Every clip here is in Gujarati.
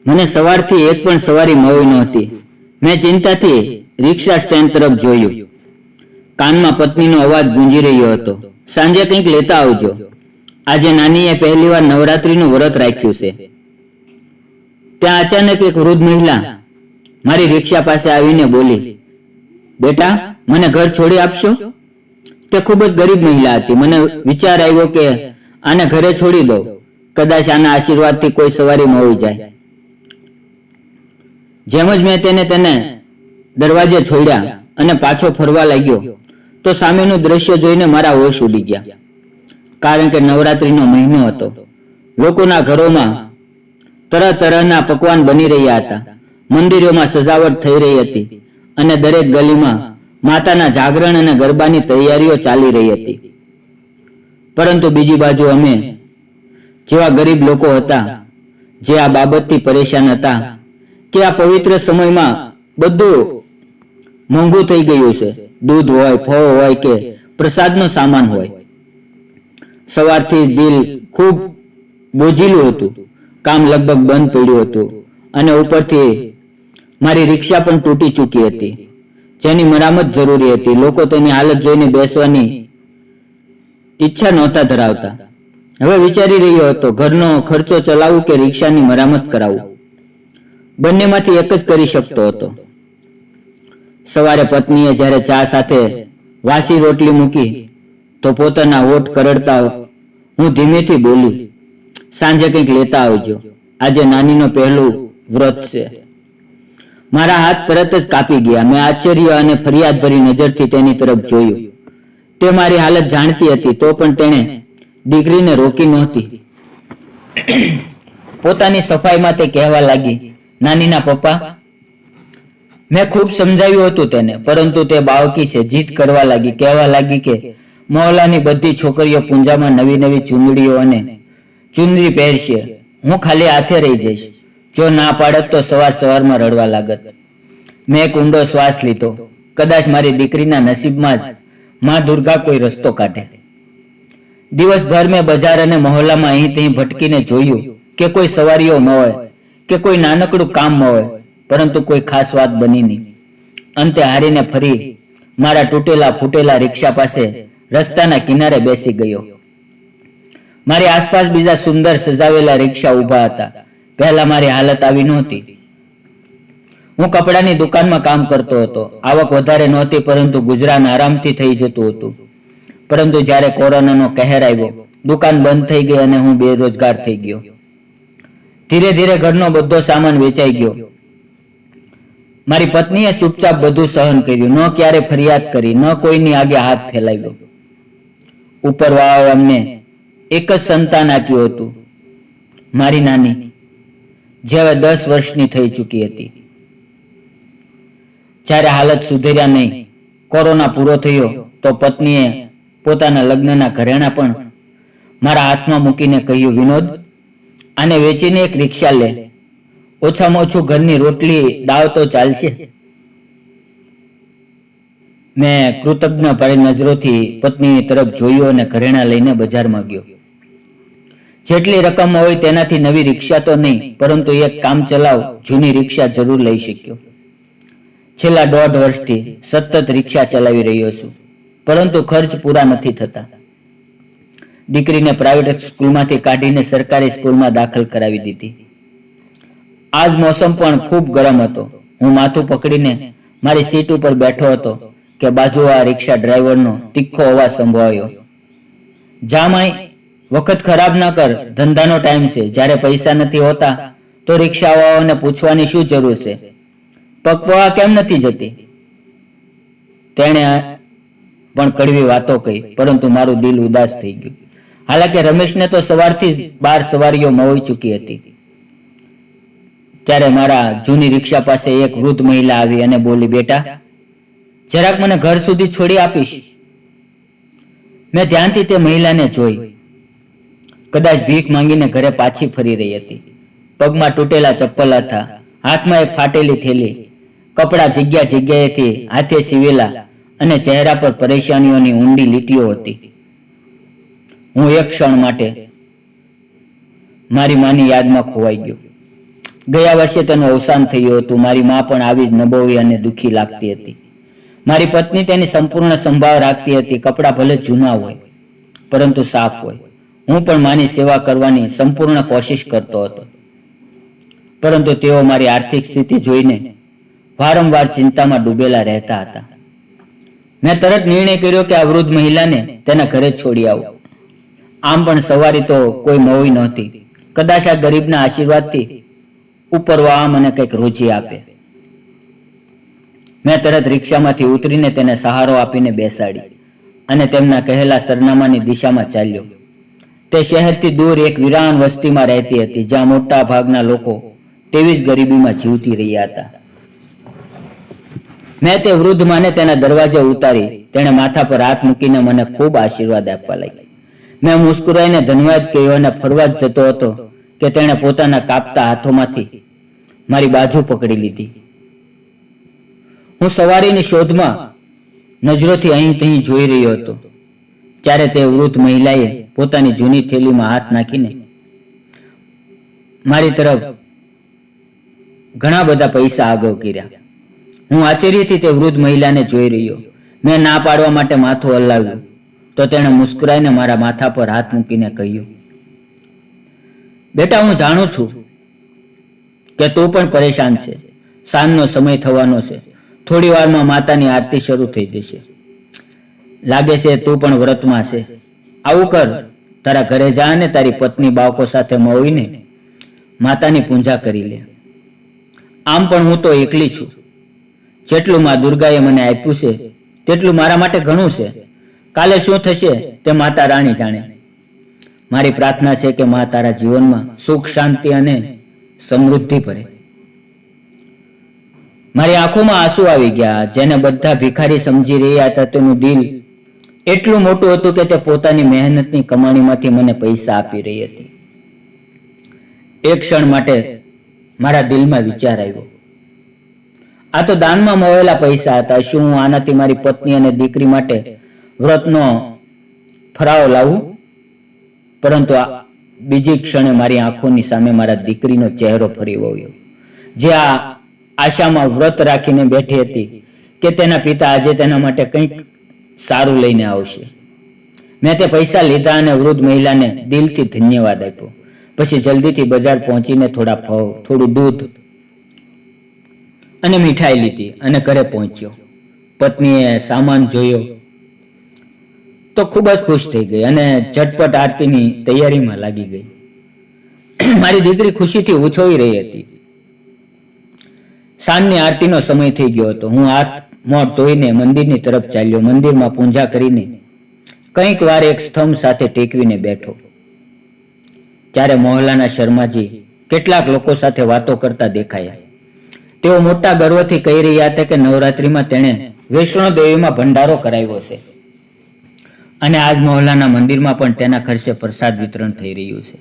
મને સવારથી એક પણ સવારી મળી નહોતી. મેં ચિંતાથી રિક્ષા સ્ટેન્ડ તરફ જોયું. કાનમાં પત્નીનો અવાજ ગુંજી રહ્યો હતો, સાંજે કંઈક લેતા આવજો. આજે નાનીએ પહેલીવાર નવરાત્રીનું વ્રત રાખ્યું છે. ત્યાં અચાનક એક વૃદ્ધ મહિલા મારી રિક્ષા પાસે આવીને બોલી, બેટા, મને ઘર છોડી આપશો? તે ખૂબ જ ગરીબ મહિલા હતી. મને વિચાર આવ્યો કે આને ઘરે છોડી દો, કદાચ આના આશીર્વાદથી કોઈ સવારી મળી જાય. જેમ જ મેં તેને દરવાજે છોડ્યા અને પાછો ફરવા લાગ્યો તો સામેનું દ્રશ્ય જોઈને મારા હોશ ઉડી ગયા. કારણ કે નવરાત્રીનો મહિનો હતો. લોકોના ઘરોમાં તરહ તરહના પકવાન બની રહ્યા હતા. મંદિરોમાં સજાવટ થઈ રહી હતી અને દરેક ગલીમાં માતાના જાગરણ અને ગરબાની તૈયારીઓ ચાલી રહી હતી. પરંતુ બીજી બાજુ અમે જેવા ગરીબ લોકો હતા, જે આ બાબતથી પરેશાન હતા કે આ પવિત્ર સમયમાં બધું મોંઘું થઈ ગયું છે. દૂધ હોય, ફળ હોય કે પ્રસાદનો સામાન હોય. સવારથી દિલ ખૂબ બોજીલું હતું. કામ લગભગ બંધ પડ્યું હતું અને ઉપરથી મારી રિક્ષા પણ તૂટી ચૂકી હતી, જેની મરામત જરૂરી હતી. લોકો તેની હાલત જોઈને બેસવાની ઈચ્છા નહોતા ધરાવતા. હવે વિચારી રહ્યો હતો, ઘરનો ખર્ચો ચલાવવું કે રિક્ષાની મરામત કરાવવું. બંનેમાંથી એક જ કરી શકતો હતો. સવારે પત્નીએ જ્યારે ચા સાથે વાસી રોટલી મૂકી તો પોતાના હોઠ કરડતા હું ધીમેથી બોલી, સાંજે કંઈક લેતા આવજો. આજે નાનીનો પહેલું વ્રત છે. મારા હાથ તરત જ કાપી ગયા. મેં આશ્ચર્ય અને ફરિયાદ ભરી નજરથી તેની તરફ જોયું. તે મારી હાલત જાણતી હતી, તો પણ તેણે દીકરીને રોકી નહોતી. પોતાની સફાઈમાં તે કહેવા લાગી, નાનીના પપ્પા, મેં ખૂબ સમજાવ્યું હતું તેને, પરંતુ તે બાવકી છે. જીદ કરવા લાગી, કહેવા લાગી કે મહોલ્લાની બધી છોકરીઓ પૂંજામાં નવી નવી ચૂંદડીઓ અને ચુંદડી પહેરશે, હું ખાલી હાથે રહી જઈશ. જો ના પાડત તો સવાર સવારમાં રડવા લાગત. મેં એક ઊંડો શ્વાસ લીધો. કદાચ મારી દીકરીના નસીબમાં જ માં દુર્ગા કોઈ રસ્તો કાઢે. દિવસભર મેં બજાર અને મહોલ્લામાં અહીં ત્યાં ભટકીને જોયું કે કોઈ સવારીઓ ન હોય કે કોઈ નાનકડું કામ ન હોય, પરંતુ કોઈ ખાસ વાત બની નહીં. અંતે હારીને ફરી મારા તૂટેલા ફૂટેલા રિક્ષા પાસે રસ્તાના કિનારે બેસી ગયો. મારી આસપાસ બીજા સુંદર સજાવેલા રિક્ષા ઊભા હતા. પહેલા મારી હાલત આવી નહોતી. હું કપડાની દુકાનમાં કામ કરતો હતો. આવક વધારે નહોતી, પરંતુ ગુજરાન આરામથી થઈ જતું હતું. પરંતુ જ્યારે કોરોનાનો કહેર આવ્યો, દુકાન બંધ થઈ ગઈ અને હું બેરોજગાર થઈ ગયો. ધીરે ધીરે ઘરનો બધો સામાન વેચાઈ ગયો. મારી પત્નીએ ચૂપચાપ બધું સહન કર્યું. ન ક્યારે ફરિયાદ કરી, ન કોઈની આગે હાથ ફેલાવ્યો. ઉપરવાળાએ અમને એક જ સંતાન આપ્યું હતું, મારી નાની, જે હવે 10 વર્ષની થઈ ચૂકી હતી. જ્યારે હાલત સુધર્યા નહીં, કોરોના પૂરો થયો, તો પત્નીએ પોતાના લગ્નના ઘરેણાં પણ મારા હાથમાં મૂકીને કહ્યું, વિનોદ, આને વેચીને એક રિક્ષા લે. ઓછામાં ઓછું ઘરની રોટલી દાળ તો ચાલશે. મેં કૃતજ્ઞ ભરી નજરોથી પત્નીની તરફ જોયું અને ઘરેણાં લઈને બજારમાં ગયો. જેટલી રકમ હોય તેનાથી નવી રિક્ષા તો નહીં, પરંતુ એક કામ ચલાવ જૂની રિક્ષા જરૂર લઈ શક્યો. છેલ્લા 1.5 વર્ષથી સતત રિક્ષા ચલાવી રહ્યો છું, પરંતુ ખર્ચ પૂરા નથી થતા. દીકરીને પ્રાઇવેટ સ્કૂલમાંથી કાઢીને સરકારી સ્કૂલમાં દાખલ કરાવી દીધી. આજ મોસમ પણ ખૂબ ગરમ હતો. હું માથું પકડીને મારી સીટ ઉપર બેઠો હતો કે બાજુવાળા રિક્ષા ડ્રાઈવરનો તીખો અવાજ સંભળાયો, જામાઈ, વખત ખરાબ ન કર, ધંધાનો ટાઈમ છે. જ્યારે પૈસા નથી હોતા તો રિક્ષાવાળાઓને પૂછવાની શું જરૂર છે? પગપોળા કેમ નથી જતી? તેણે પણ કડવી વાતો કહી, પરંતુ મારું દિલ ઉદાસ થઈ ગયું. હાલાકે રમેશને તો સવારથી 12 સવારીઓ મળી ચૂકી હતી. ત્યારે મારા જૂની રિક્ષા પાસે એક વૃદ્ધ મહિલા આવી અને બોલી, બેટા, જરાક મને ઘર સુધી છોડી આપીશ? મેં ધ્યાનથી તે મહિલાને જોઈ. કદાચ ભીખ માંગીને ઘરે પાછી ફરી રહી હતી. પગમાં તૂટેલા ચપ્પલ હતા, હાથમાં એક ફાટેલી થેલી, કપડા જગ્યા જગ્યાએથી હાથે સીવેલા અને ચહેરા પર પરેશાનીઓની ઊંડી લીટીઓ હતી. હું એક ક્ષણ માટે મારી માની યાદમાં ખોવાઈ ગયો. ગયા વર્ષે તેનું અવસાન થયું હતું. મારી મા પણ આવી જ નબોવી અને દુઃખી લાગતી હતી. મારી પત્ની તેની સંપૂર્ણ સંભાળ રાખતી હતી. કપડાં ભલે જૂના હોય પરંતુ સાફ હોય. હું પણ માની સેવા કરવાની સંપૂર્ણ કોશિશ કરતો હતો, પરંતુ તેઓ મારી આર્થિક સ્થિતિ જોઈને વારંવાર ચિંતામાં ડૂબેલા રહેતા હતા. મેં તરત નિર્ણય કર્યો કે આ વૃદ્ધ મહિલાને તેના ઘરે છોડી આવું. આમ પણ સવારી તો કોઈ મોવી નહોતી. કદાચ આ ગરીબના આશીર્વાદથી ઉપરવાળા મને કંઈક રોજી આપે. મેં તરત રિક્ષામાંથી ઉતરીને તેને સહારો આપીને બેસાડી અને તેમના કહેલા સરનામાની દિશામાં ચાલ્યો. તે શહેરથી દૂર એક વિરાન વસ્તીમાં રહેતી હતી, જ્યાં મોટા ભાગના લોકો તેવી જ ગરીબીમાં જીવતી રહ્યા હતા. મેં તે વૃદ્ધ માને તેના દરવાજે ઉતારી. તેણે માથા પર હાથ મૂકીને મને ખૂબ આશીર્વાદ આપવા લાગી. મેં મુસ્કુરાઈને ધન્યવાદ કહ્યો અને ફરવા જ જતો હતો કે તેણે પોતાના કાપતા હાથોમાંથી મારી બાજુ પકડી લીધી. હું સવારીની શોધમાં નજરોથી અહીં તહીં જોઈ રહ્યો હતો, ત્યારે તે વૃદ્ધ મહિલાએ પોતાની જૂની થેલીમાં હાથ નાખીને મારી તરફ ઘણા બધા પૈસા આગળ કર્યા. હું આશ્ચર્યથી તે વૃદ્ધ મહિલાને જોઈ રહ્યો. મેં ના પાડવા માટે માથું હલાવ્યું તો તેણે મુસ્કરાઈને મારા માથા પર હાથ મૂકીને કહ્યું, બેટા, હું જાણું છું કે તું પણ પરેશાન છે. સાંજનો સમય થવાનો છે. થોડી વારમાં માતાની આરતી શરૂ થઈ જશે. લાગે છે તું પણ વ્રતમાં છે. આવું કર, તારા ઘરે જા અને તારી પત્ની બાળકો સાથે મળીને માતાની પૂજા કરી લે. આમ પણ હું તો એકલી છું. જેટલું માં દુર્ગાએ મને આપ્યું છે તેટલું મારા માટે ઘણું છે. કાલે શું થશે તે માતા રાણી જાણે. મારી પ્રાર્થના છે કે મા તારા જીવનમાં સુખ, શાંતિ અને સમૃદ્ધિ ભરે. મારી આંખોમાં આંસુ આવી ગયા. જેને બધા ભિખારી સમજી રહ્યા હતા તેનું દિલ એટલું મોટું હતું કે તે પોતાની મહેનતની કમાણીમાંથી મને પૈસા આપી રહી હતી. એક ક્ષણ માટે મારા દિલમાં વિચાર આવ્યો, આ તો દાનમાં મળેલા પૈસા હતા. શું હું આનાથી મારી પત્ની અને દીકરી માટે વ્રતનો ફરાવ લાવું? પરંતુ બીજી ક્ષણે મારી આંખોની સામે મારા દીકરીનો ચહેરો ફરી વળ્યો, જે આ આશામાં વ્રત રાખીને બેઠી હતી કે તેના પિતા આજે તેના માટે કંઈક સારું લઈને આવશે. મેં તે પૈસા લીધા અને વૃદ્ધ મહિલાને દિલથી ધન્યવાદ આપ્યો. પછી જલ્દીથી બજાર પહોંચીને થોડા ફળ, થોડું દૂધ અને મીઠાઈ લીધી અને ઘરે પહોંચ્યો. પત્નીએ સામાન જોયો તો ખૂબ જ ખુશ થઈ ગઈ અને ઝટપટ આરતીની તૈયારીમાં લાગી ગઈ. મારી દીકરી ખુશીથી ઉછળી રહી હતી. સાંજની આરતીનો સમય થઈ ગયો હતો. હું હાથ મોં ધોઈને મંદિરની તરફ ચાલ્યો. મંદિરમાં પૂજા કરીને કંઈક વાર એક સ્તંભ સાથે ટેકવીને બેઠો. ત્યારે મોહલ્લાના શર્માજી કેટલાક લોકો સાથે વાતો કરતા દેખાયા. તેઓ મોટા ગર્વથી કહી રહ્યા હતા કે નવરાત્રિમાં તેણે વૈષ્ણો દેવીમાં ભંડારો કરાવ્યો છે અને આજ મોહલ્લાના મંદિરમાં પણ તેના ખર્ચે પ્રસાદ વિતરણ થઈ રહ્યું છે.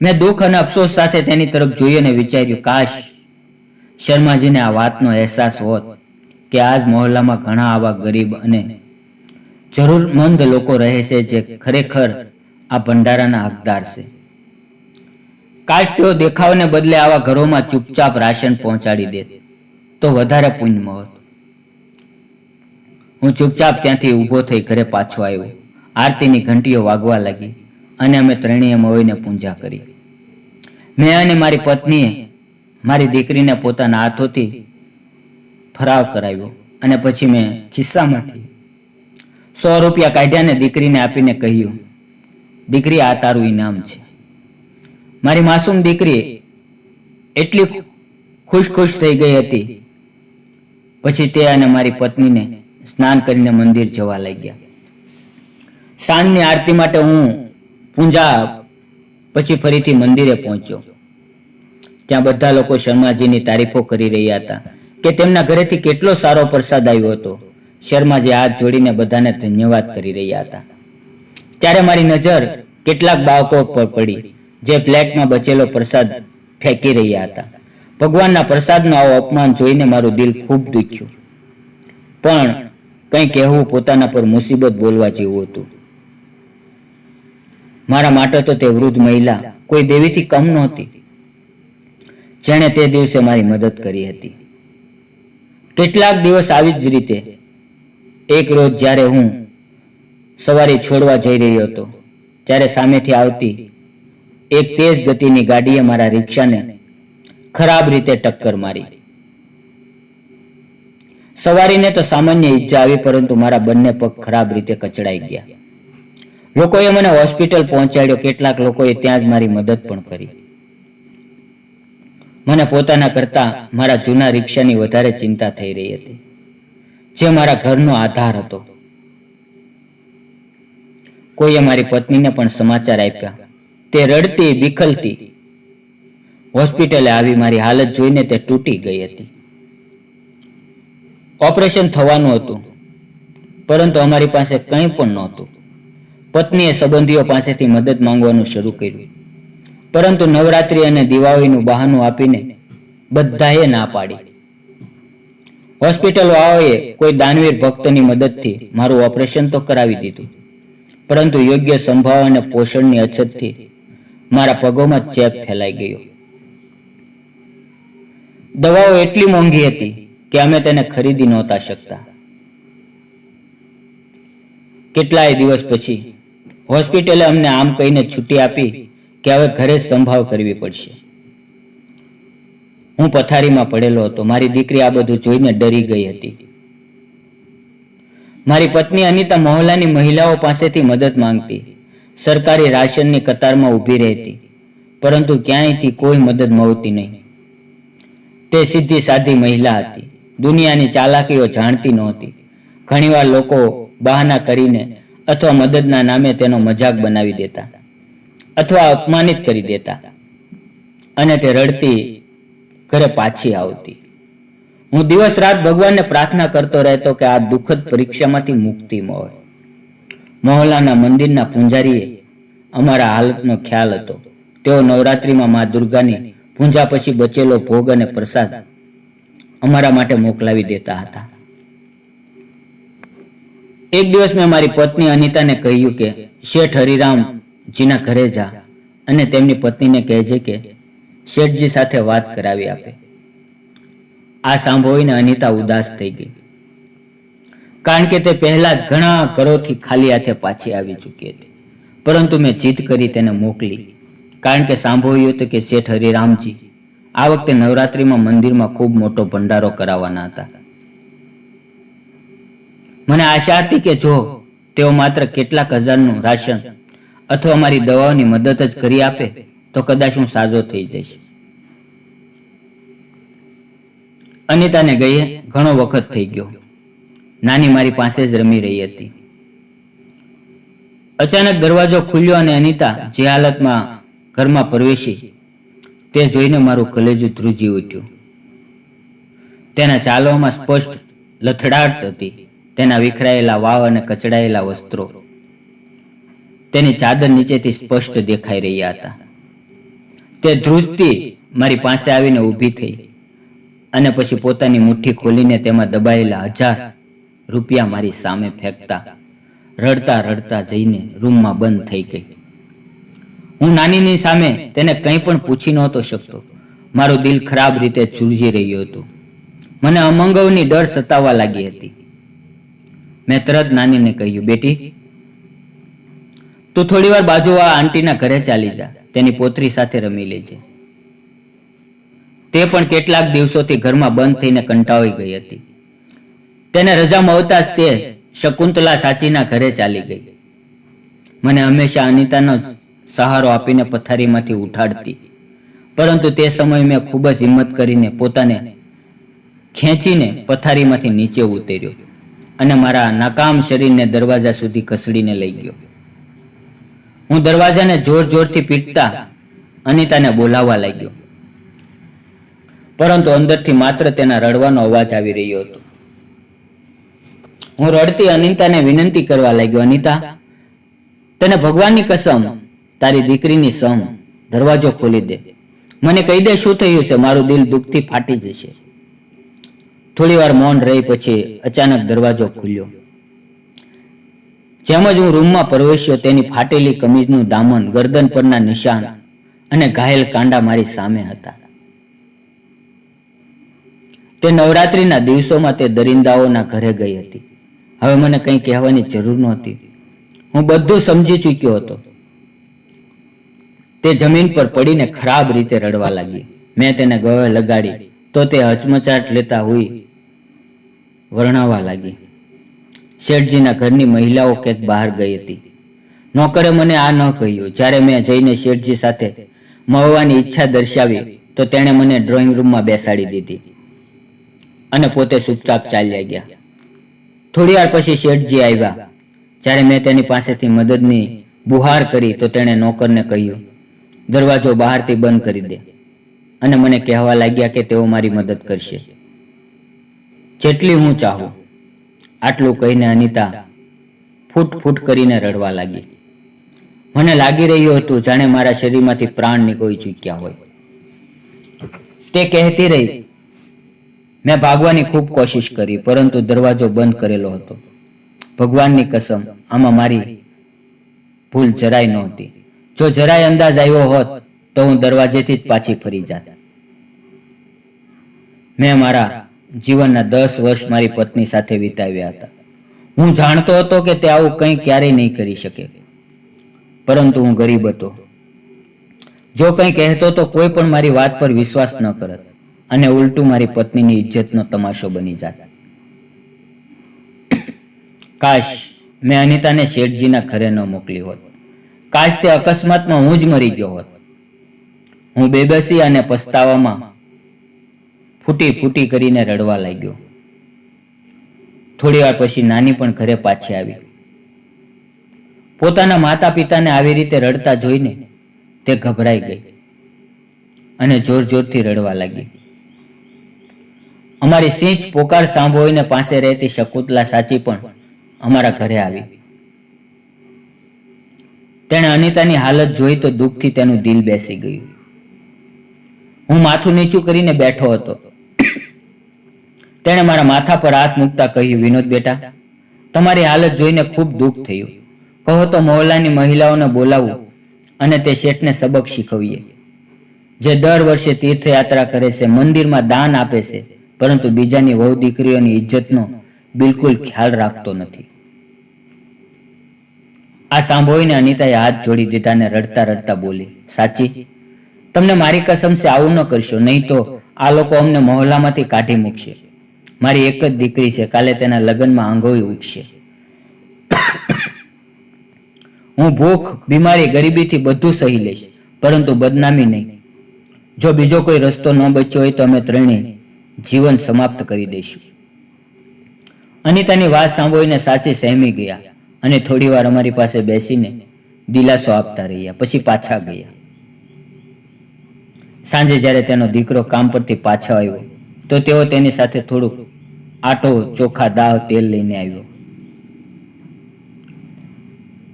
મેં દુઃખ અને અફસોસ સાથે તેની તરફ જોઈ અને વિચાર્યું, કાશ શર્માજીને આ વાતનો અહેસાસ હોત કે આજ મોહલ્લામાં ઘણા આવા ગરીબ અને જરૂરમંદ લોકો રહે છે જે ખરેખર આ ભંડારાના હકદાર છે. કાશ તેઓ દેખાવને બદલે આવા ઘરોમાં ચૂપચાપ રાશન પહોંચાડી દે તો વધારે પુણ્ય મળત. હું ચૂપચાપ ત્યાંથી ઊભો થઈ ઘરે પાછો આવ્યો. આરતીની ઘંટીઓ વાગવા લાગી અને અમે ત્રણેય મળીને પૂજા કરી. મેં અને મારી પત્નીએ મારી દીકરીને પોતાના હાથોથી ફરાવ કરાવ્યો અને પછી મેં ખિસ્સામાંથી 100 રૂપિયા કાઢ્યાને દીકરીને આપીને કહ્યું, દીકરી, આ તારું ઇનામ છે. મારી માસૂમ દીકરી એટલી ખુશ થઈ ગઈ હતી. પછી તે અને મારી પત્નીને સ્નાન કરીને મંદિર જવા લાગ્યા. સાંજની આરતી માટે હું પૂજા પછી ફરીથી મંદિરે પહોંચ્યો. ત્યાં બધા લોકો શર્માજીની તારીફો કરી રહ્યા હતા કે તેમના ઘરેથી કેટલો સારો પ્રસાદ આવ્યો હતો. શર્માજી હાથ જોડીને બધાને ધન્યવાદ કરી રહ્યા હતા. ત્યારે મારી નજર કેટલાક બાળકો પર પડી જે પ્લેટમાં બચેલો પ્રસાદ ફેંકી રહ્યા હતા. ભગવાનના પ્રસાદનું આવું અપમાન જોઈને મારું દિલ ખૂબ દુખ્યું, પણ કંઈ કહેવું પોતાના પર મુસીબત બોલવા જેવું હતું. મારા માટે તો તે વૃદ્ધ મહિલા કોઈ દેવીથી કમ નહોતી. જેણે તે દિવસે મારી મદદ કરી હતી. કેટલાક દિવસ આવી જ રીતે એક રોજ જ્યારે હું સવારી છોડવા જઈ રહ્યો હતો ત્યારે સામેથી આવતી એક તેજ ગતિની ગાડીએ મારા રિક્ષાને ખરાબ રીતે ટક્કર મારી. સવારીને તો સામાન્ય ઈજા આવી, પરંતુ મારા બંને પગ ખરાબ રીતે કચડાઈ ગયા. લોકોએ મને હોસ્પિટલ પહોંચાડ્યો. કેટલાક લોકોએ ત્યાં જ મારી મદદ પણ કરી. મને પોતાના કરતા મારા જૂના રિક્ષાની વધારે ચિંતા થઈ રહી હતી, જે મારા ઘરનો આધાર હતો. કોઈએ મારી પત્નીને પણ સમાચાર આપ્યા. તે રડતી વિખલતી હોસ્પિટલે આવી. મારી હાલત જોઈને તે તૂટી ગઈ હતી. ઓપરેશન થવાનું હતું, પરંતુ અમારી પાસે કંઈ પણ નહોતું. પત્નીએ સંબંધીઓ પાસેથી મદદ માંગવાનું શરૂ કર્યું, પરંતુ નવરાત્રી અને દિવાળીનું બહાનું આપીને બધાએ ના પાડી. હોસ્પિટલ વાળાએ કોઈ દાનવીર ભક્તની મદદથી મારું ઓપરેશન તો કરાવી દીધું, પરંતુ યોગ્ય સંભાવ અને પોષણની અછતથી મારા પગોમાં ચેપ ફેલાઈ ગયો. દવાઓ એટલી મોંઘી હતી કે અમે તેને ખરીદી નહોતા શકતા. કેટલાય દિવસ પછી હોસ્પિટલે અમને આમ કહીને છૂટી આપી કે હવે ઘરે જ સંભાળ કરવી પડશે. હું પથારીમાં પડેલો હતો. મારી દીકરી આ બધું જોઈને ડરી ગઈ હતી. મારી પત્ની અનિતા મહોલ્લાની મહિલાઓ પાસેથી મદદ માંગતી, સરકારી રાશનની કતારમાં ઊભી રહેતી, પરંતુ ક્યાંયથી કોઈ મદદ મળતી નહીં. તે સીધી સાધી મહિલા હતી. દુનિયાની ચાલાકીઓ જાણતી નહોતી. ઘણીવાર લોકો બહાના કરીને અથવા મદદના નામે તેનો મજાક બનાવી દેતા અથવા અપમાનિત કરી દેતા, અને તે રડતી ઘરે પાછી આવતી. હું દિવસ રાત ભગવાનને પ્રાર્થના કરતો રહેતો કે આ દુઃખદ પરીક્ષામાંથી મુક્તિ મળે. મહોલ્લાના મંદિરના પૂંજારીએ અમારા હાલતનો ખ્યાલ હતો. તેઓ નવરાત્રિમાં મા દુર્ગાની પૂજા પછી બચેલો ભોગ અને પ્રસાદ અમારા માટે મોકલાવી દેતા હતા. એક દિવસ મેં મારી પત્ની અનિતાને કહ્યું કે શેઠ હરિરામજીના ઘરે જા અને તેમની પત્નીને કહેજે કે શેઠજી સાથે વાત કરાવી આપે. આ સાંભળીને અનિતા ઉદાસ થઈ ગઈ, કારણ કે તે પહેલા જ ઘણા ઘરોથી ખાલી હાથે પાછી આવી ચૂકી હતી. પરંતુ મેં જીદ કરી તેને મોકલી, કારણ કે સાંભળ્યું હતું કે શેઠ હરિરામજી આ વખતે નવરાત્રિમાં મંદિરમાં ખૂબ મોટો ભંડારો કરાવવાના હતા. મને આશા હતી કે જો તેઓ માત્ર કેટલાક હજારનું રાશન અથવા મારી દવાઓની મદદ જ કરી આપે તો કદાચ હું સાજો થઈ જઈશ. અનિતાને ગયે ઘણો વખત થઈ ગયો. નાની મારી પાસે જ રમી રહી હતી. અચાનક દરવાજો ખુલ્યો અને અનિતા જે હાલતમાં ઘરમાં પ્રવેશી તે જોઈને મારું કલેજું ધ્રુજી ઉઠ્યું. તેના ચાલવામાં સ્પષ્ટ લથડાટ હતી. તેના વિખરાયેલા વાળ અને કચડાયેલા વસ્ત્રો તેની ચાદર નીચેથી સ્પષ્ટ દેખાઈ રહ્યા હતા. તે ધ્રુજતી મારી પાસે આવીને ઊભી થઈ અને પછી પોતાની મુઠ્ઠી ખોલીને તેમાં દબાયેલા 1000 રૂપિયા મારી સામે ફેંકતા રડતા રડતા જઈને રૂમમાં બંધ થઈ ગઈ. હું નાનીની સામે તેને કંઈ પણ પૂછી નહોતો શકતો. મારું દિલ ખરાબ રીતે ચૂરજી રહ્યું હતું. મને અમંગવની ડર સતાવવા લાગી હતી. મેં તરત નાનીને કહ્યું, બેટી તું થોડી વાર બાજુવાળા આંટીના ઘરે ચાલી જા, તેની પોતરી સાથે રમી લેજે. તે પણ કેટલાક દિવસોથી ઘરમાં બંધ થઈને કંટાળી ગઈ હતી. તેને રજા મળતા જ તે શકુંતલા સાચીના ઘરે ચાલી ગઈ. મને હંમેશા અનિતાનો સહારો આપીને પથારીમાંથી ઉઠાડતી, પરંતુ તે સમયે મેં ખૂબ જ હિંમત કરીને પોતાને ખેંચીને પથારીમાંથી નીચે ઉતર્યો અને મારા નાકામ શરીરને દરવાજા સુધી ઘસડીને લઈ ગયો. હું દરવાજાને જોર જોરથી પીટતા અનિતાને બોલાવવા લાગ્યો, પરંતુ અંદરથી માત્ર તેના રડવાનો અવાજ આવી રહ્યો હતો. હું રડતી અનિતાને વિનંતી કરવા લાગ્યો, અનિતા તને ભગવાનની કસમ, તારી દીકરીની સમ, દરવાજો ખોલી દે. મને કહી દે શું થયું છે. મારું દિલ દુઃખથી ફાટી જશે. થોડી વાર મૌન રહી પછી અચાનક દરવાજો ખુલ્યો. જેમ જ હું રૂમમાં પ્રવેશ્યો તેની ફાટેલી કમીજનું દામન, ગરદન પરના નિશાન અને ઘાયલ કાંડા મારી સામે હતા. તે નવરાત્રિના દિવસોમાં તે દરિંદાઓના ઘરે ગઈ હતી. હવે મને કંઈ કહેવાની જરૂર નહોતી. હું બધું સમજી ચૂક્યો હતો. તે જમીન પર પડીને ખરાબ રીતે રડવા લાગી. મેં તેને ગળે લગાડી તો તે હચમચાટ લેતા હોય વર્ણવવા લાગી. શેઠજીના ઘરની મહિલાઓ ક્યાંક બહાર ગઈ હતી. નોકરે મને આ ન કહ્યું. જ્યારે મેં જઈને શેઠજી સાથે મળવાની ઈચ્છા દર્શાવી તો તેણે મને ડ્રોઈંગ રૂમમાં બેસાડી દીધી અને પોતે ચૂપચાપ ચાલ્યા ગયા. થોડી વાર પછી શેઠજી આવ્યા. જ્યારે મેં તેની પાસેથી મદદની બુહાર કરી તો તેણે નોકરને કહ્યું, દરવાજો બહારથી બંધ કરી દે, અને મને કહેવા લાગ્યા કે તેઓ મારી મદદ કરશે જેટલી હું ચાહું. આટલું કહીને અનિતા ફૂટ ફૂટ કરીને રડવા લાગી. મને લાગી રહ્યું હતું જાણે મારા શરીરમાંથી પ્રાણ નીકળી ચૂક્યા હોય. તે કહેતી રહી, મેં ભાગવાની ખૂબ કોશિશ કરી પરંતુ દરવાજો બંધ કરેલો હતો. ભગવાનની કસમ, આમાં મારી ભૂલ જરાય નહોતી. જો જરાય અંદાજ આવ્યો હોત તો હું દરવાજેથી જ પાછી ફરી જાત. મેં મારા જીવનના 10 વર્ષ મારી પત્ની સાથે વિતાવ્યા હતા. હું જાણતો હતો કે તે આવું કંઈ ક્યારેય નહીં કરી શકે, પરંતુ હું ગરીબ હતો. જો કંઈ કહેતો તો કોઈ પણ મારી વાત પર વિશ્વાસ ન કરત અને ઉલટું મારી પત્નીની ઇજ્જતનો તમાશો બની જાત. કાશ મેં અનિતાને શેઠજીના ઘરે ન મોકલી હોત. કાશ તે અકસ્માતમાં હું જ મરી ગયો હોત. હું બેબસી અને પસ્તાવામાં ફૂટી ફૂટી કરીને રડવા લાગ્યો. થોડી વાર પછી નાની પણ ઘરે પાછી આવી. પોતાના માતા પિતાને આવી રીતે રડતા જોઈને તે ગભરાઈ ગઈ અને જોર જોરથી રડવા લાગી. અમારી સિંચ પોકાર સાંભળીને પાસે રહેતી શકુંતલા સાચી પણ અમારા ઘરે આવી. તેણે અનિતાની હાલત જોઈ તો દુઃખથી તેનું દિલ બેસી ગયું. હું માથું નીચું કરીને બેઠો હતો. તેણે મારા માથા પર હાથ મૂકતા કહ્યું, વિનોદ બેટા, તમારી હાલત જોઈને ખૂબ દુઃખ થયું. કહો તો મહોલ્લાની મહિલાઓને બોલાવું અને તે શેઠને સબક શીખવીએ, જે દર વર્ષે તીર્થયાત્રા કરે છે, મંદિરમાં દાન આપે છે, પરંતુ બીજાની વહુ દીકરીઓની ઇજ્જતનો બિલકુલ ખ્યાલ રાખતો નથી. આ સાંભળીને અનિતાએ હાથ જોડી દીધા અને રડતા રડતા બોલી, સાચી, તમને મારી કસમ છે આવું ન કરશો, નહીં તો આ લોકો અમને મહોલ્લામાંથી કાઢી મૂકશે. મારી એક જ દીકરી છે, કાલે તેના લગ્નમાં આંગળી ઉઠશે. હું ભૂખ, બીમારી, ગરીબીથી બધું સહી લઈશ, પરંતુ બદનામી નહીં. જો બીજો કોઈ રસ્તો ન બચ્યો હોય તો અમે ત્રણેય જીવન સમાપ્ત કરી દઈશું. અનિતાની વાત સાંભળીને સાચી સહેમી ગયા અને થોડી વાર અમારી પાસે બેસીને દિલાસો આપતા રહ્યા. પછી પાછા ગયા. સાંજે જ્યારે તેનો દીકરો કામ પરથી પાછો આવ્યો તો તેઓ તેની સાથે થોડુંક આટો, ચોખા, દાળ, તેલ લઈને આવ્યો.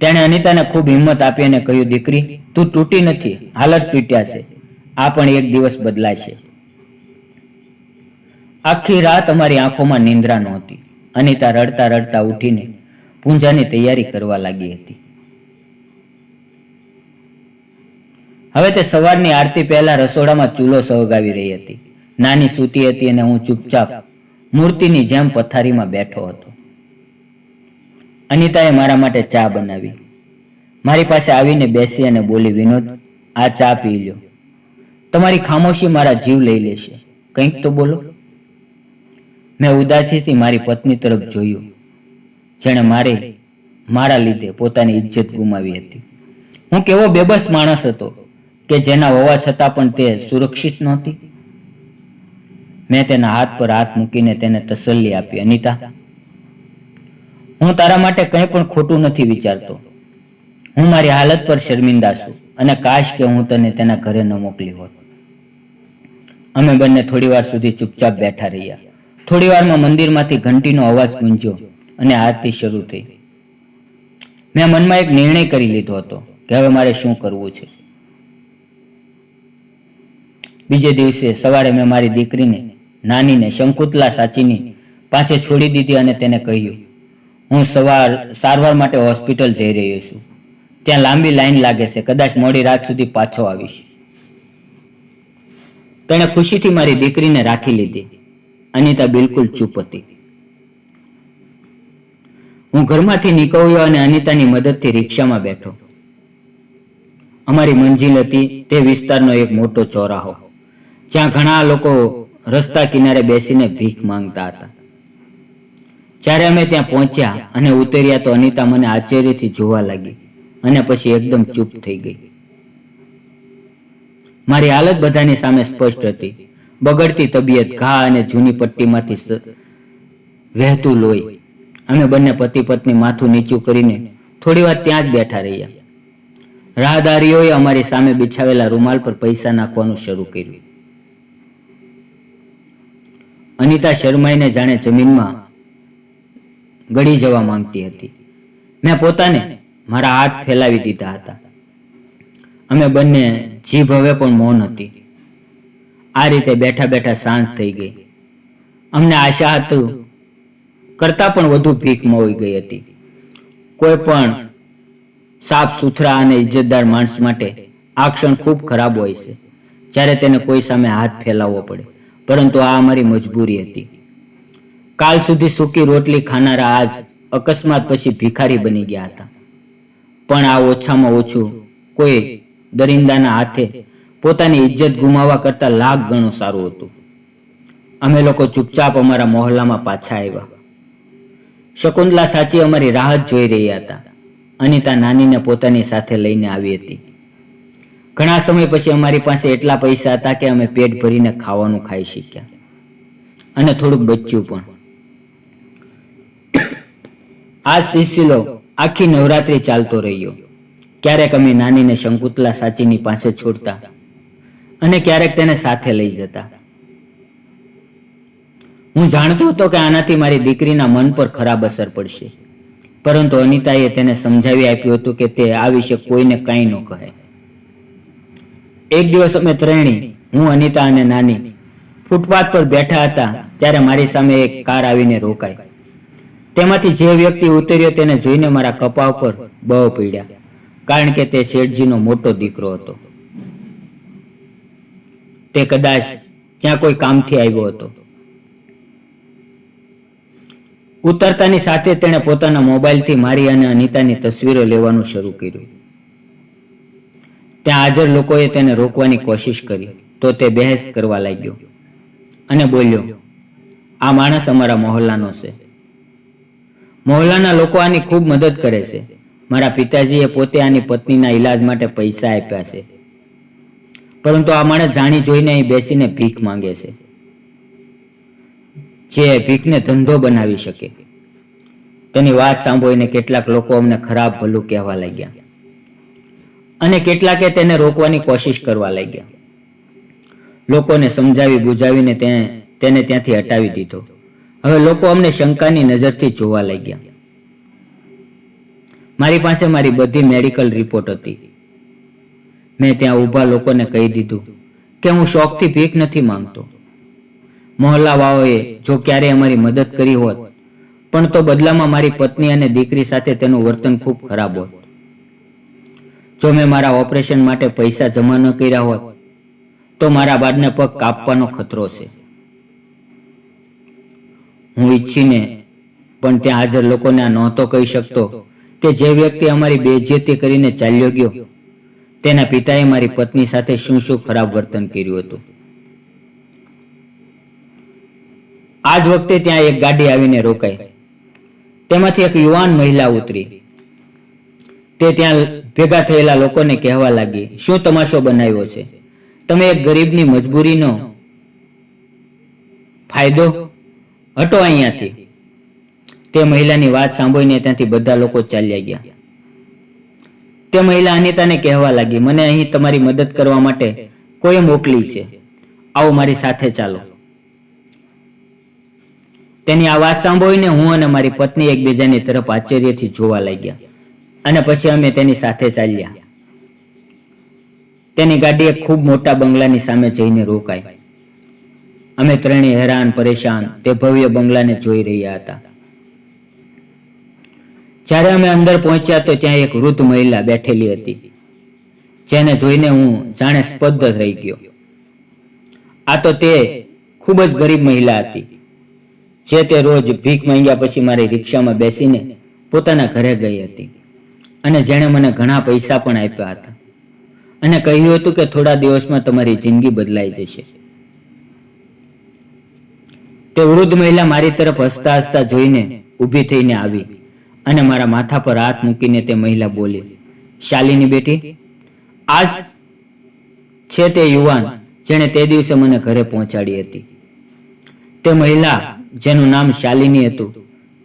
તેણે અનિતાને ખૂબ હિંમત આપી અને કહ્યું, દીકરી, તું તૂટી નથી, હાલત તૂટ્યા છે. આ પણ એક દિવસ બદલાશે. આખી રાત અમારી આંખોમાં નિંદ્રા નહોતી. અનિતા રડતા રડતા ઉઠીને પૂજાની તૈયારી કરવા લાગી હતી. હવે તે સવારની આરતી પહેલા રસોડામાં ચૂલો સળગાવી રહી હતી. નાની સૂતી હતી અને હું ચૂપચાપ મૂર્તિની જેમ પથારીમાં બેઠો હતો. અનિતાએ મારા માટે ચા બનાવી. મારી પાસે આવીને બેસી અને બોલી, વિનોદ, આ ચા પી લ્યો. તમારી ખામોશી મારા જીવ લઈ લેશે, કંઈક તો બોલો. મેં ઉદાસીથી મારી પત્ની તરફ જોયું, જેણે મારા લીધે પોતાની ઇજ્જત ગુમાવી હતી. હું કેવો બેબસ માણસ હતો કે જેના હોવા છતાં પણ તે સુરક્ષિત નહોતી. મેં તેના હાથ પર હાથ મૂકીને તેને તસલ્લી આપી, અનિતા, હું તારા માટે કંઈ પણ ખોટું નથી વિચારતો. હું મારી હાલત પર શર્મિંદા છું અને કાશ કે હું તને તેના ઘરે ન મોકલી હોત. અમે બંને થોડી વાર સુધી ચૂપચાપ બેઠા રહ્યા. થોડી વારમાં મંદિરમાંથી ઘંટીનો અવાજ ગુંજ્યો અને આરતી શરૂ થઈ. મેં મનમાં એક નિર્ણય કરી લીધો હતો કે હવે મારે શું કરવું છે. બીજે દિવસે સવારે મેં મારી દીકરીને, નાનીને, શંકુતલા સાચીની પાસે છોડી દીધી અને તેને કહ્યું, હું સારવાર માટે હોસ્પિટલ જઈ રહ્યો છું. ત્યાં લાંબી લાઈન લાગે છે, કદાચ મોડી રાત સુધી પાછો આવીશ. તેણે ખુશીથી મારી દીકરીને રાખી લીધી. અનિતા બિલકુલ ચૂપ હતી. હું ઘરમાંથી નીકળ્યો અને અનિતાની મદદથી રિક્ષામાં બેઠો. અમારી મંજિલ હતી તે વિસ્તારનો એક મોટો ચોરાહો, જ્યાં ઘણા લોકો રસ્તા કિનારે બેસીને ભીખ માંગતા હતા. જ્યારે અમે ત્યાં પહોંચ્યા અને ઉતર્યા તો અનિતા મને આશ્ચર્યથી જોવા લાગી અને પછી એકદમ ચૂપ થઈ ગઈ. મારી હાલત બધાની સામે સ્પષ્ટ હતી. બગડતી તબિયત, ઘા અને જૂની પટ્ટીમાંથી વહેતું લોહી. અમે બંને પતિ પત્ની માથું નીચું કરીને થોડી વાર ત્યાં જ બેઠા રહ્યા. રાહદારીઓએ અમારી સામે બિછાવેલા રૂમાલ પર પૈસા નાખવાનું શરૂ કર્યું. અનિતા શરમાઈને જાણે જમીનમાં ગળી જવા માંગતી હતી. મેં પોતાને મારા હાથ ફેલાવી દીધા હતા. અમે બંને જીભ હવે પણ મૌન હતી. આ રીતે બેઠા બેઠા સાંજ થઈ ગઈ. અમને આશા હતું કરતાં પણ વધુ ભીખ મળી ગઈ હતી. કોઈ પણ સાફ સુથરા અને ઇજ્જતદાર માણસ માટે આ ક્ષણ ખૂબ ખરાબ હોય છે, જ્યારે તેને કોઈ સામે હાથ ફેલાવવો પડે. પરંતુ આ અમારી મજબૂરી હતી. કાલ સુધી સૂકી રોટલી ખાનારા આજ અકસ્માત પછી ભિખારી બની ગયા હતા. પણ આ ઓછામાં ઓછું કોઈ દરિંદાના હાથે પોતાની ઇજ્જત ગુમાવવા કરતાં લાખ ગણું સારું હતું. અમે લોકો ચૂપચાપ અમારા મોહલ્લામાં પાછા આવ્યા. શકુંતલા સાચી અમારી રાહ જ જોઈ રહ્યા હતા. અનિતા નાનીને પોતાની સાથે લઈને આવી હતી. ઘણા સમય પછી અમારી પાસે એટલા પૈસા હતા કે અમે પેટ ભરીને ખાવાનું ખાઈ શક્યા અને થોડુંક બચ્યું પણ. આ સિલસિલો આખી નવરાત્રી ચાલતો રહ્યો. ક્યારેક અમે નાનીને શકુંતલા સાચીની પાસે છોડતા અને ક્યારેક તેને સાથે લઈ જતા. હું જાણતો હતો કે આનાથી મારી દીકરીના મન પર ખરાબ અસર પડશે, પરંતુ અનિતાએ તેને સમજાવી આપ્યું હતું કે તે આ વિશે કોઈને કંઈ ન કહે. એક દિવસ અમે ત્રણેય, હું, અનિતા અને નાની, ફૂટપાથ પર બેઠા હતા ત્યારે મારી સામે એક કાર આવીને રોકાઈ. તેમાંથી જે વ્યક્તિ ઉતર્યો તેને જોઈને મારા કપાળ પર બળ પડ્યા, કારણ કે તે શેઠજીનો મોટો દીકરો હતો. તે કદાચ ત્યાં કોઈ કામથી આવ્યો હતો. ઉતરતાની સાથે તેણે પોતાના મોબાઈલથી મારી અને અનિતાની તસવીરો લેવાનું શરૂ કર્યું. ત્યાં હાજર લોકોએ તેને રોકવાની કોશિશ કરી તો તે બહેસ કરવા લાગ્યો અને બોલ્યો, આ માણસ અમારા મોહલ્લાનો છે. મોહલ્લાના લોકો આની ખૂબ મદદ કરે છે. મારા પિતાજીએ પોતે આની પત્નીના ઈલાજ માટે પૈસા આપ્યા છે, પરંતુ આ માણસ જાણી જોઈને અહીં બેસીને ભીખ માંગે છે, જે ભીખને ધંધો બનાવી શકે. તેની વાત સાંભળીને કેટલાક લોકો અમને ખરાબ ભલું કહેવા લાગ્યા અને કેટલાકે તેને રોકવાની કોશિશ કરવા લાગ્યા. લોકોને સમજાવી બુજાવીને તેને ત્યાંથી હટાવી દીધો. હવે લોકો અમને શંકાની નજરથી જોવા લાગ્યા. મારી પાસે મારી બધી મેડિકલ રિપોર્ટ હતી. મેં ત્યાં ઊભા લોકોને કહી દીધું કે હું શોખથી ભીખ નથી માંગતો. મોહલ્લાવાળાઓએ જો ક્યારે અમારી મદદ કરી હોત, પણ તો બદલામાં મારી પત્ની અને દીકરી સાથે તેનું વર્તન ખૂબ ખરાબ હોત. જો મેં મારા ઓપરેશન માટે પૈસા જમા ન કર્યા હોત તો મારા બાળને પગ કાપવાનો ખતરો છે. હું ઈચ્છીને પણ ત્યાં હાજર લોકોને આ નહોતો કહી શકતો કે જે વ્યક્તિ અમારી બેઇજ્જતી કરીને ચાલ્યો ગયો તેના પિતાએ મારી પત્ની સાથે શું શું ખરાબ વર્તન કર્યું હતું. આ જ વખતે ત્યાં એક ગાડી આવીને રોકાઈ. તેમાંથી એક યુવાન મહિલા ઉતરી. તે ત્યાં ભેગા થયેલા લોકોને કહેવા લાગી, શું તમાશો બનાવ્યો છે? તમે એક ગરીબની મજબૂરીનો ફાયદો, હટો અહીંયાથી. તે મહિલાની વાત સાંભળીને ત્યાંથી બધા લોકો ચાલ્યા ગયા. તે મહિલા અનિતાને કહેવા લાગી, મને અહીં તમારી મદદ કરવા માટે કોઈ મોકલી છે, આવો મારી સાથે ચાલો. તેની આ વાત સાંભળીને હું અને મારી પત્ની એકબીજાની તરફ આશ્ચર્યથી જોવા લાગ્યા અને પછી અમે તેની સાથે ચાલ્યા. તેની ગાડી એક ખૂબ મોટા બંગલાની સામે જઈને રોકાઈ. અમે ત્રણેય હેરાન પરેશાન તે ભવ્ય બંગલાને જોઈ રહ્યા હતા. જ્યારે અમે અંદર પહોંચ્યા તો ત્યાં એક વૃદ્ધ મહિલા બેઠેલી હતી, જેને જોઈને હું જાણે સ્તબ્ધ રહી ગયો. આ તો તે ખૂબ જ ગરીબ મહિલા હતી. જે તે રોજ ભીખ માંગ્યા પછી મારી રિક્ષામાં બેસીને પોતાના ઘરે ગઈ હતી અને જેણે મને ઘણા પૈસા પણ આપ્યા હતા અને કહ્યું હતું કે થોડા દિવસમાં તમારી જિંદગી બદલાઈ જશે. તે વૃદ્ધ મહિલા મારી તરફ હસતા હસતા જોઈને ઊભી થઈને આવી અને મારા માથા પર હાથ મૂકીને તે મહિલા બોલી, શાલિની બેટી, આજ છે તે યુવાન જેણે તે દિવસે મને ઘરે પહોંચાડી હતી. તે મહિલા જેનું નામ શાલિની હતું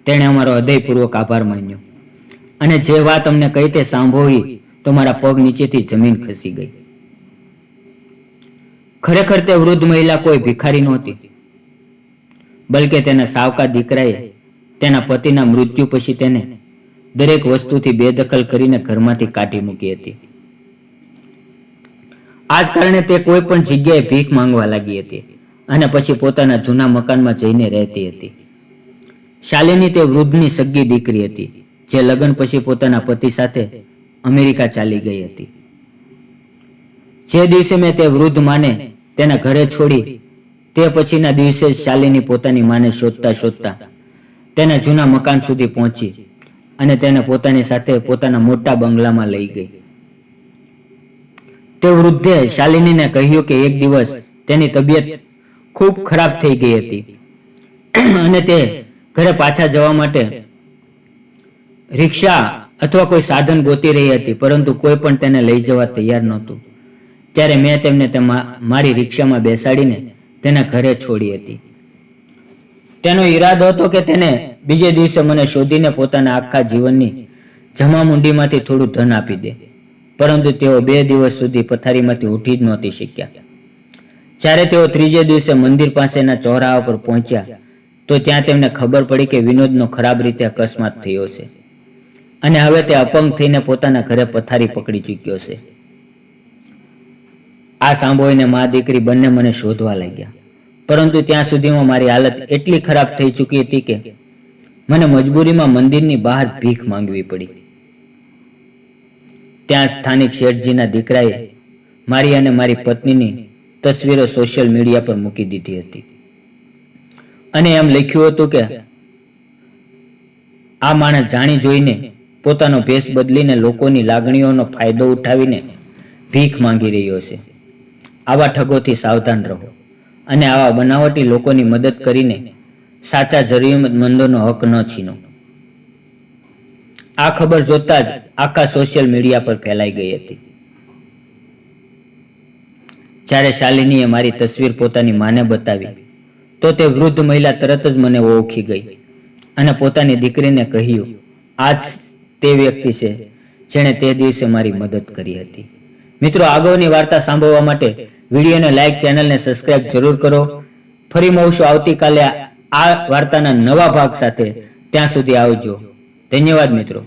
તેણે અમારો હૃદયપૂર્વક આભાર માન્યો અને જે વાત અમને કહી તે સાંભળી તો મારા પગ નીચેથી જમીન ખસી ગઈ. ખરેખર તે વૃદ્ધ મહિલા કોઈ ભિખારી નહોતી, બલકે તેના સાવકા દીકરાએ તેના પતિના મૃત્યુ પછી તેને દરેક વસ્તુથી બેદખલ કરીને ઘરમાંથી કાઢી મૂકી હતી. આ જ કારણે તે કોઈ પણ જગ્યાએ ભીખ માંગવા લાગી હતી અને પછી પોતાના જૂના મકાનમાં જઈને રહેતી હતી. શાલિની તે વૃદ્ધની સગી દીકરી હતી જે લગ્ન પછી પોતાના પતિ સાથે અમેરિકા ચાલી ગઈ હતી. જે દિવસે મેં તે વૃદ્ધ માને તેના ઘરે છોડી તે પછીના દિવસે જ શાલિની પોતાની માને શોધતા શોધતા તેના જૂના મકાન સુધી પહોંચી અને તેને પોતાની સાથે પોતાના મોટા બંગલામાં લઈ ગઈ. તે વૃદ્ધે શાલિનીને કહ્યું કે એક દિવસ તેની તબિયત ખૂબ ખરાબ થઈ ગઈ હતી અને તે ઘરે પાછા જવા માટે રિક્ષા અથવા કોઈ સાધન ગોતી રહી હતી, પરંતુ કોઈ પણ તેને લઈ જવા તૈયાર નહોતું. ત્યારે મેં તેમને મારી રિક્ષામાં બેસાડીને તેના ઘરે છોડી હતી. તેનો ઈરાદો હતો કે તેને બીજે દિવસે મને શોધીને પોતાના આખા જીવનની જમામુંડીમાંથી થોડું ધન આપી દે, પરંતુ તેઓ 2 દિવસ સુધી પથારીમાંથી ઉઠી જ નહોતી શક્યા. જ્યારે તેઓ ત્રીજે દિવસે મંદિર પાસેના ચોરાહા પર પહોંચ્યા તો ત્યાં તેમને ખબર પડી કે વિનોદનો ખરાબ રીતે અકસ્માત થયો છે અને હવે તે અપંગ થઈને પોતાના ઘરે પથારી પકડી ચૂક્યો છે. આ સાંભળીને મા દીકરી બંને મને શોધવા લાગ્યા, પરંતુ ત્યાં સુધીમાં મારી હાલત એટલી ખરાબ થઈ ચૂકી હતી કે મને મજબૂરીમાં મંદિરની બહાર ભીખ માંગવી પડી. ત્યાં સ્થાનિક શેઠજીના દીકરાએ મારી અને મારી પત્નીની તસવીરો સોશિયલ મીડિયા પર મૂકી દીધી હતી અને એમ લખ્યું હતું કે આ માણસ જાણી જોઈને પોતાનો ભેસ બદલીને લોકોની લાગણીઓનો ફાયદો ઉઠાવીને ભીખ માંગી રહ્યો છે. આવા ઠગોથી સાવધાન રહો અને આવા બનાવટી લોકોની મદદ કરીને સાચા જરૂરિયાતમંદોનો હક ન છીનો. આ ખબર જોતા જ આખા સોશિયલ મીડિયા પર ફેલાઈ ગઈ હતી. જ્યારે શાલિનીએ મારી તસવીર પોતાની માને બતાવી તો તે વૃદ્ધ મહિલા તરત જ મને ઓળખી ગઈ અને પોતાની દીકરીને કહ્યું, આ જ તે વ્યક્તિ છે જેણે તે દિવસે મારી મદદ કરી હતી. મિત્રો, આગળની વાર્તા સાંભળવા માટે વિડીયોને લાઈક, ચેનલને સબસ્ક્રાઇબ જરૂર કરો. ફરી મળશું આવતીકાલે આ વાર્તાના નવા ભાગ સાથે. ત્યાં સુધી આવજો. ધન્યવાદ મિત્રો.